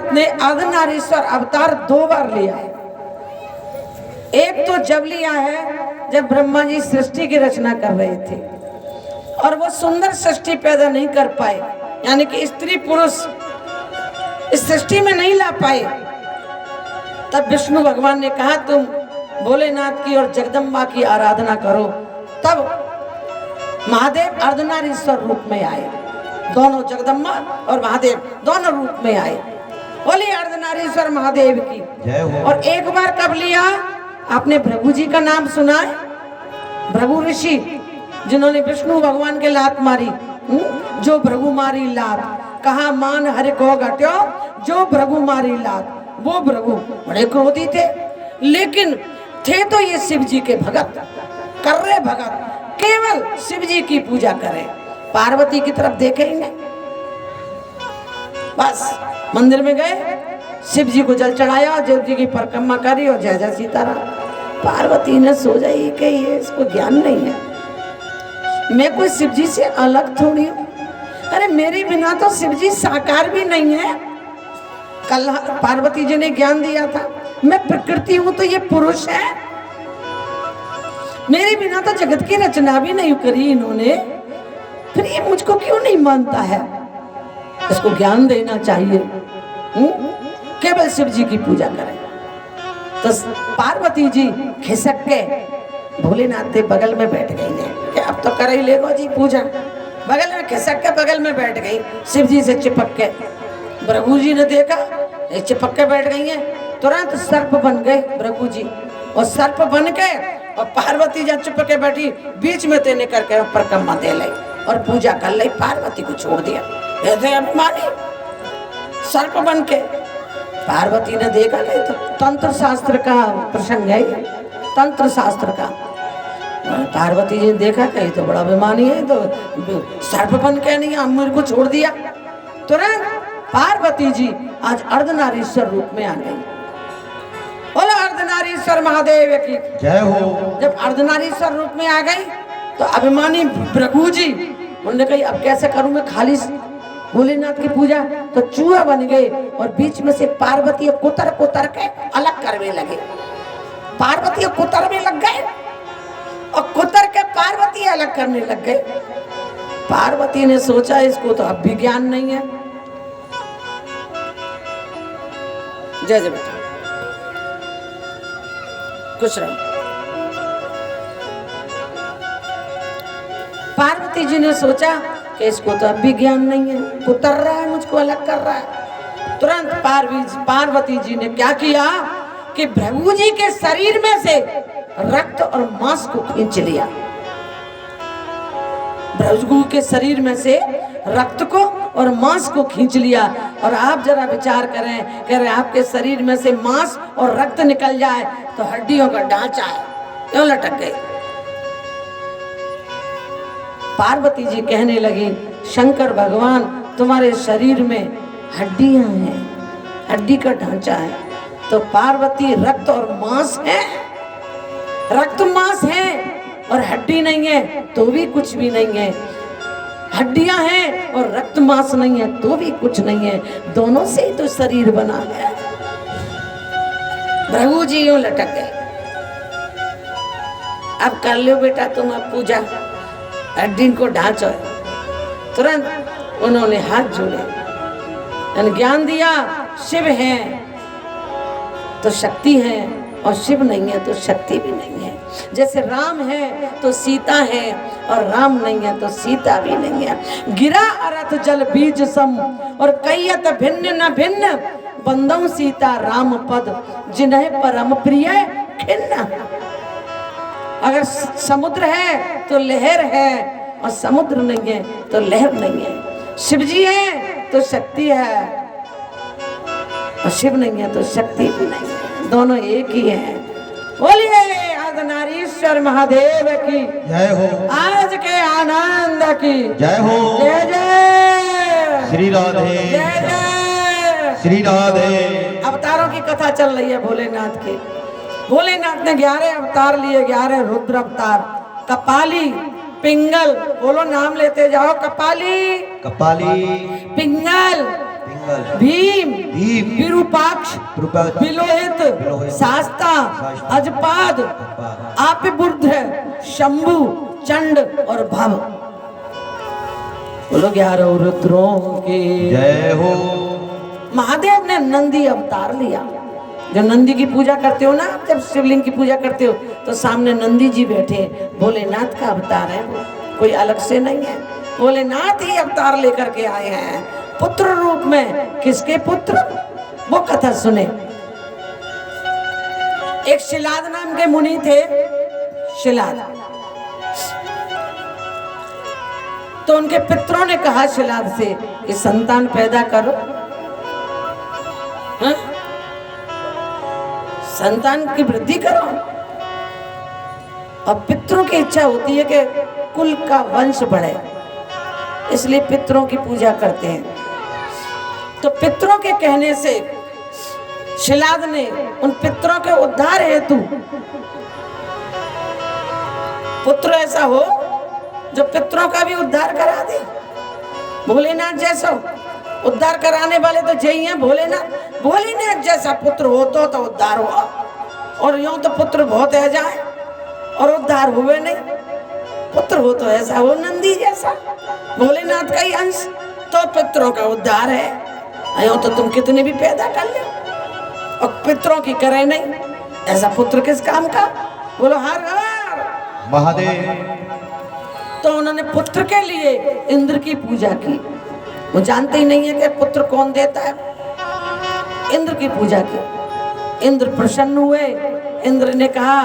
भोलेनाथ ने अर्धनारीश्वर अवतार 2 बार लिया है। एक तो जब लिया है जब ब्रह्मा जी सृष्टि की रचना कर रहे थे और वो सुंदर सृष्टि पैदा नहीं कर पाए, यानी कि स्त्री पुरुष इस सृष्टि में नहीं ला पाए, तब विष्णु भगवान ने कहा तुम भोलेनाथ की और जगदम्बा की आराधना करो। तब महादेव अर्धनारीश्वर रूप में आए, दोनों जगदम्बा और महादेव दोनों रूप में आए। बोली अर्धनारीश्वर महादेव की जय हो। और एक बार कब लिया? आपने भृगु जी का नाम सुना है? भृगु ऋषि जिन्होंने विष्णु भगवान के लात मारी, जो भृगु मारी लात, कहा मान हरि को घट्यो जो भृगु मारी लात। वो भृगु बड़े क्रोधी थे, लेकिन थे तो ये शिव जी के भगत, कर रहे भगत, केवल शिव जी की पूजा करें, पार्वती की तरफ देखे ही नहीं। बस मंदिर में गए, शिव जी को जल चढ़ाया, शिव जी की परिक्रमा करी और जय जय सीताराम। पार्वती ने सोचा कि ये इसको ज्ञान नहीं है, मैं कोई शिव जी से अलग थोड़ी हूँ, अरे मेरे बिना तो शिव जी साकार भी नहीं है। कल पार्वती जी ने ज्ञान दिया था, मैं प्रकृति हूँ तो ये पुरुष है, मेरे बिना तो जगत की रचना भी नहीं करी इन्होंने, फिर ये मुझको क्यों नहीं मानता है? इसको ज्ञान देना चाहिए, केवल शिव जी की पूजा करें। तो पार्वती जी खिसक के भोलेनाथ के बगल में बैठ गई है कि अब तो कर ही लेगो जी पूजा। बगल में खिसक के बगल में बैठ गई, शिव जी से चिपक के। भृगु जी ने देखा चिपक के बैठ गई है, तुरंत सर्प बन गए भृगु जी, और सर्प बन के और पार्वती जब चिपक के बैठी बीच में तेने करके परिक्रमा दे ली और पूजा कर ली, पार्वती को छोड़ दिया। ऐसे अभिमानी सर्प बन के पार्वती ने देखा नहीं, तो तंत्र शास्त्र का प्रसंग है, तंत्र शास्त्र का। पार्वती जी ने देखा कहीं तो बड़ा अभिमानी है, तो सर्प बन के नहीं अमर को छोड़ दिया। तुरंत पार्वती जी आज अर्धनारीश्वर रूप में आ गई। बोलो अर्धनारीश्वर महादेव की जय हो। जब अर्धनारीश्वर रूप में आ गई तो अभिमानी भृगु जी उन्होंने कही अब कैसे करूं मैं खाली भोलेनाथ की पूजा, तो चूहा बन गए और बीच में से पार्वती कुतर कुतर के अलग करने लगे। पार्वती कुतर में लग गए और कुतर के पार्वती अलग करने लग गए। पार्वती ने सोचा इसको तो अब भी ज्ञान नहीं है। जय जय बेटा, कुछ रहो। पार्वती जी ने सोचा कि इसको तो अब भी ज्ञान नहीं है, कुतर रहा है, मुझको अलग कर रहा है। तुरंत पार्वती जी ने क्या किया कि भृगु जी के शरीर में से रक्त और मांस को खींच लिया। भृगु के शरीर में से रक्त को और मांस को खींच लिया। और आप जरा विचार करें, कह रहे आपके शरीर में से मांस और रक्त निकल जाए तो हड्डियों का ढांचा है क्यों लटक गए। पार्वती जी कहने लगी शंकर भगवान तुम्हारे शरीर में हड्डियां हैं, हड्डी का ढांचा है। तो पार्वती रक्त और मांस है, रक्त मांस है और हड्डी नहीं है तो भी कुछ भी नहीं है, हड्डियां हैं और रक्त मांस नहीं है तो भी कुछ नहीं है, दोनों से ही तो शरीर बना है। भृगु जी यूं लटक गए। अब कर लो बेटा तुम अब पूजा, हड्डी को ढांचो। तुरंत उन्होंने हाथ जोड़े, ज्ञान दिया शिव है तो शक्ति है और शिव नहीं है तो शक्ति भी नहीं है। जैसे राम है तो सीता है और राम नहीं है तो सीता भी नहीं है। गिरा अरथ जल बीज सम और कयत भिन्न न भिन्न, बंदौ सीता राम पद जिन्हें परम प्रिय खिन्न। अगर समुद्र है तो लहर है और समुद्र नहीं है तो लहर नहीं है। शिव जी है तो शक्ति है और शिव नहीं है तो शक्ति भी नहीं है, दोनों एक ही हैं। बोलिए अर्धनारीश्वर महादेव की जय हो, आज के आनंद की जय हो। जय जय श्री राधे, जय जय श्री राधे। अवतारों की कथा चल रही है भोलेनाथ की। भोलेनाथ ने 11 अवतार लिए, 11 रुद्र अवतार। कपाली, पिंगल, बोलो नाम लेते जाओ। कपाली, कपाली, पिंगल, भीम, भीम, विरूपाक्ष, विरूपाक्ष, विलोहित, विलोहित, शास्ता, शास्ता, अजपाद, आपिबुर्ध, शंभु, चंड और भव। बोलो 11 रुद्रों के जय हो। महादेव ने नंदी अवतार लिया। जब नंदी की पूजा करते हो ना, जब शिवलिंग की पूजा करते हो तो सामने नंदी जी बैठे, भोलेनाथ का अवतार है वो, कोई अलग से नहीं है। भोलेनाथ ही अवतार लेकर के आए हैं पुत्र रूप में। किसके पुत्र? वो कथा सुने। एक शिलाद नाम के मुनि थे, शिलाद। तो उनके पितरों ने कहा शिलाद से कि संतान पैदा करो। हा? संतान की वृद्धि करो। और पितरों की इच्छा होती है कि कुल का वंश बढ़े, इसलिए पितरों की पूजा करते हैं। तो पितरों के कहने से शिलाद ने उन पितरों के उद्धार हेतु पुत्र ऐसा हो जो पितरों का भी उद्धार करा दे। भोलेनाथ जैसा उद्धार कराने वाले तो यही हैं, भोलेनाथ। भोलेनाथ जैसा पुत्र हो तो उद्धार हुआ, और यूं तो पुत्र बहुत है जाए और उद्धार हुए नहीं। पुत्र हो तो ऐसा हो नंदी जैसा, भोलेनाथ का ही अंश, तो पितरों का उद्धार है। यूं तो तुम कितने भी पैदा कर ले और पितरों की करे नहीं, ऐसा पुत्र किस काम का? बोलो हर हर महादेव। तो उन्होंने पुत्र के लिए इंद्र की पूजा की। वो जानते ही नहीं है कि पुत्र कौन देता है। इंद्र की पूजा की। इंद्र प्रसन्न हुए। इंद्र ने कहा